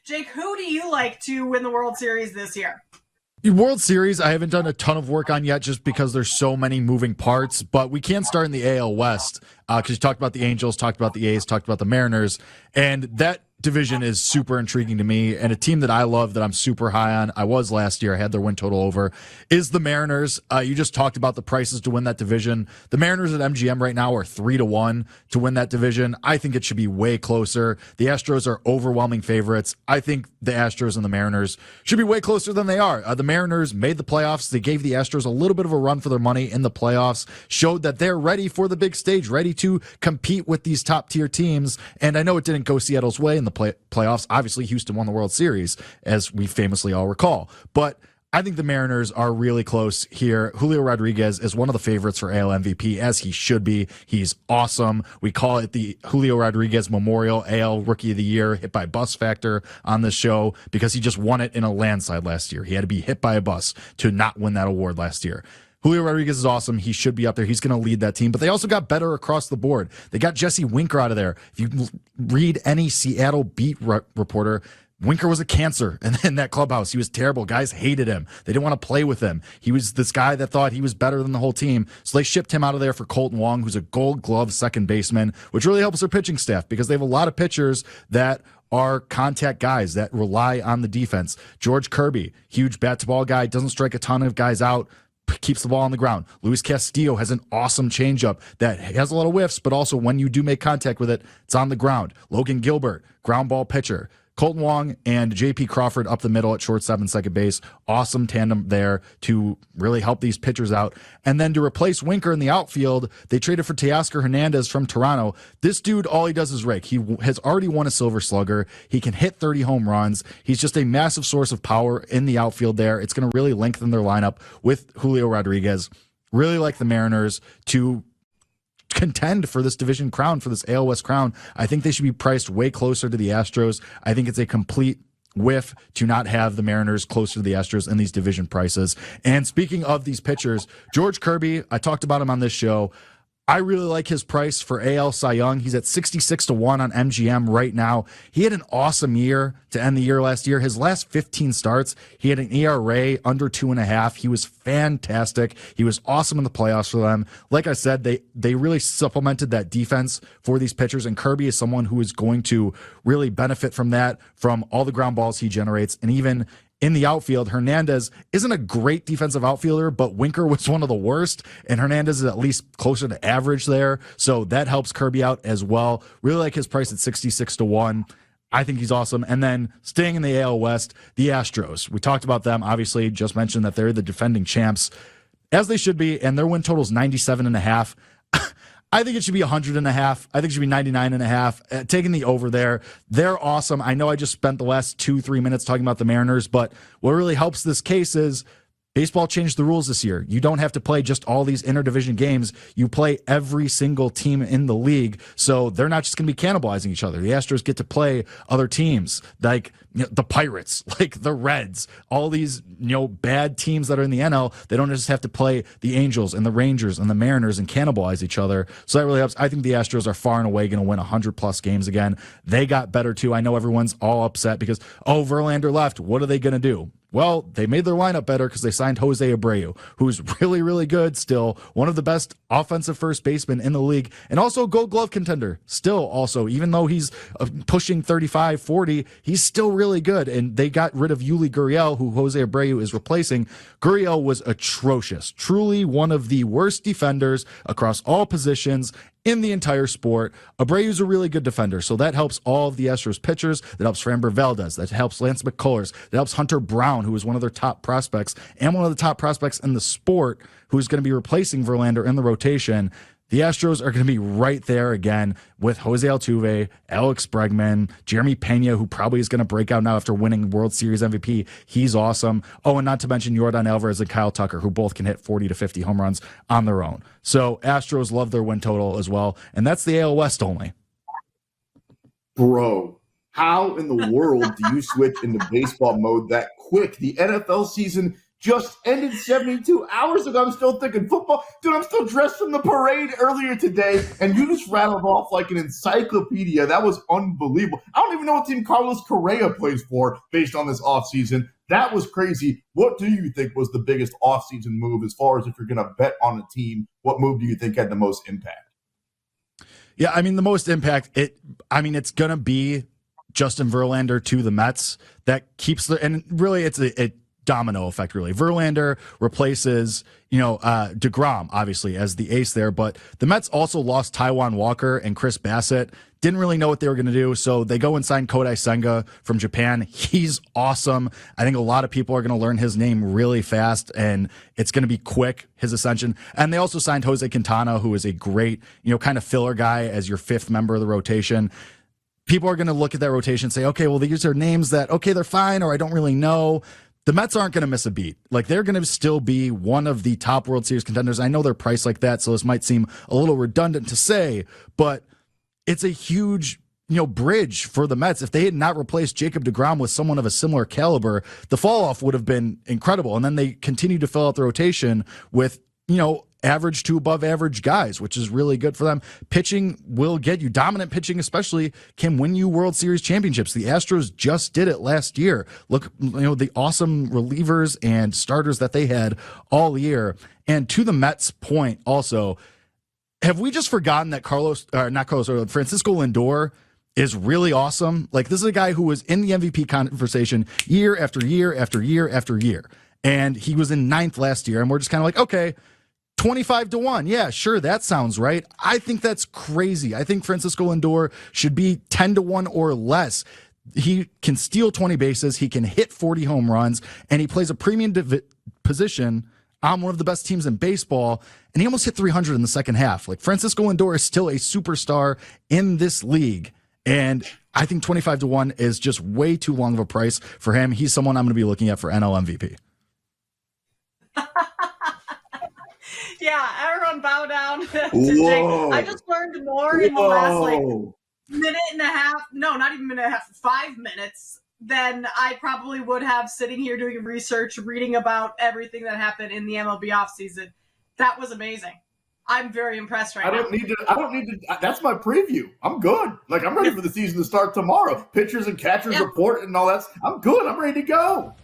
Jake, who do you like to win the World Series this year? The World Series, I haven't done a ton of work on yet just because there's so many moving parts, but we can start in the AL West because you talked about the Angels, talked about the A's, talked about the Mariners, and that division is super intriguing to me. And a team that I love that I'm super high on, I was last year, I had their win total over, is the Mariners. You just talked about the prices to win that division. The Mariners at MGM right now are 3-1 to win that division. I think it should be way closer. The Astros are overwhelming favorites. I think the Astros and the Mariners should be way closer than they are. The Mariners made the playoffs. They gave the Astros a little bit of a run for their money in the playoffs, showed that they're ready for the big stage, ready to compete with these top tier teams. And I know it didn't go Seattle's way in the playoffs. Obviously, Houston won the World Series, as we famously all recall. But I think the Mariners are really close here. Julio Rodriguez is one of the favorites for AL MVP, as he should be. He's awesome. We call it the Julio Rodriguez Memorial AL Rookie of the Year, hit by bus factor on this show, because he just won it in a landslide last year. He had to be hit by a bus to not win that award last year. Julio Rodriguez is awesome. He should be up there. He's going to lead that team. But they also got better across the board. They got Jesse Winker out of there. If you read any Seattle beat reporter, Winker was a cancer in that clubhouse. He was terrible. Guys hated him. They didn't want to play with him. He was this guy that thought he was better than the whole team. So they shipped him out of there for Colton Wong, who's a Gold Glove second baseman, which really helps their pitching staff because they have a lot of pitchers that are contact guys that rely on the defense. George Kirby, huge bat to ball guy, doesn't strike a ton of guys out, keeps the ball on the ground. Luis Castillo has an awesome changeup that has a lot of whiffs, but also when you do make contact with it, it's on the ground. Logan Gilbert, ground ball pitcher. Colton Wong and J.P. Crawford up the middle at shortstop and second base. Awesome tandem there to really help these pitchers out. And then to replace Winker in the outfield, they traded for Teoscar Hernandez from Toronto. This dude, all he does is rake. He has already won a Silver Slugger. He can hit 30 home runs. He's just a massive source of power in the outfield there. It's going to really lengthen their lineup with Julio Rodriguez. Really like the Mariners to contend for this division crown, for this AL West crown. I think they should be priced way closer to the Astros. I think it's a complete whiff to not have the Mariners closer to the Astros in these division prices. And speaking of these pitchers, George Kirby, I talked about him on this show. I really like his price for AL Cy Young. He's at 66-1 on MGM right now. He had an awesome year to end the year last year. His last 15 starts, he had an ERA under 2.5. He was fantastic. He was awesome in the playoffs for them. Like I said, they really supplemented that defense for these pitchers, and Kirby is someone who is going to really benefit from that, from all the ground balls he generates, and even in the outfield, Hernandez isn't a great defensive outfielder, but Winker was one of the worst, and Hernandez is at least closer to average there. So that helps Kirby out as well. Really like his price at 66-1. I think he's awesome. And then staying in the AL West, the Astros. We talked about them, obviously, just mentioned that they're the defending champs, as they should be, and their win total is 97.5. I think it should be 100.5. I think it should be 99.5. Taking the over there. They're awesome. I know I just spent the last 2-3 minutes talking about the Mariners, but what really helps this case is baseball changed the rules this year. You don't have to play just all these interdivision games. You play every single team in the league. So they're not just going to be cannibalizing each other. The Astros get to play other teams like the Pirates, like the Reds, all these bad teams that are in the NL. They don't just have to play the Angels and the Rangers and the Mariners and cannibalize each other. So that really helps. I think the Astros are far and away going to win 100+ games again. They got better too. I know everyone's all upset because, Verlander left. What are they going to do? Well, they made their lineup better because they signed Jose Abreu, who's really, really good still, one of the best offensive first basemen in the league, and also a Gold Glove contender. Still, also, even though he's pushing 35, 40, he's still really good. And they got rid of Yuli Gurriel, who Jose Abreu is replacing. Gurriel was atrocious, truly one of the worst defenders across all positions in the entire sport. Abreu's a really good defender, so that helps all of the Astros pitchers. That helps Framber Valdez. That helps Lance McCullers. That helps Hunter Brown, who is one of their top prospects and one of the top prospects in the sport, who's going to be replacing Verlander in the rotation. The Astros are going to be right there again with Jose Altuve, Alex Bregman, Jeremy Pena, who probably is going to break out now after winning World Series MVP. He's awesome. Oh, and not to mention Yordan Alvarez and Kyle Tucker, who both can hit 40 to 50 home runs on their own. So Astros love their win total as well. And that's the AL West only. Bro, how in the world do you switch into baseball mode that quick? The NFL season just ended 72 hours ago. I'm still thinking football. Dude, I'm still dressed from the parade earlier today, and you just rattled off like an encyclopedia. That was unbelievable. I don't even know what team Carlos Correa plays for based on this offseason. That was crazy. What do you think was the biggest offseason move as far as if you're going to bet on a team? What move do you think had the most impact? Yeah, I mean, the most impact, it's going to be Justin Verlander to the Mets. That keeps and really it's a domino effect, really. Verlander replaces, DeGrom, obviously, as the ace there, but the Mets also lost Taijuan Walker and Chris Bassett. Didn't really know what they were going to do, so they go and sign Kodai Senga from Japan. He's awesome. I think a lot of people are going to learn his name really fast, and it's going to be quick, his ascension. And they also signed Jose Quintana, who is a great, kind of filler guy as your fifth member of the rotation. People are going to look at that rotation and say, okay, well, these are names that, okay, they're fine, or I don't really know. The Mets aren't going to miss a beat. Like, they're going to still be one of the top World Series contenders. I know they're priced like that, so this might seem a little redundant to say, but it's a huge, bridge for the Mets. If they had not replaced Jacob deGrom with someone of a similar caliber, the fall off would have been incredible. And then they continue to fill out the rotation with, average to above average guys, which is really good for them. Pitching will get you. Dominant pitching especially can win you World Series championships. The Astros just did it last year. Look, the awesome relievers and starters that they had all year. And to the Mets' point also, have we just forgotten that Francisco Lindor is really awesome? Like, this is a guy who was in the MVP conversation year after year after year after year. And he was in 9th last year. And we're just kind of like, okay, 25-1. Yeah, sure. That sounds right. I think that's crazy. I think Francisco Lindor should be 10-1 or less. He can steal 20 bases. He can hit 40 home runs, and he plays a premium position on one of the best teams in baseball. And he almost hit 300 in the second half. Like, Francisco Lindor is still a superstar in this league. And I think 25-1 is just way too long of a price for him. He's someone I'm going to be looking at for NL MVP. Yeah, everyone bow down to Jake. I just learned more in the last minute and a half. No, not even minute and a half, 5 minutes than I probably would have sitting here doing research, reading about everything that happened in the MLB offseason. That was amazing. I'm very impressed right now. I don't need to. That's my preview. I'm good. Like, I'm ready for the season to start tomorrow. Pitchers and catchers report and all that. I'm good. I'm ready to go.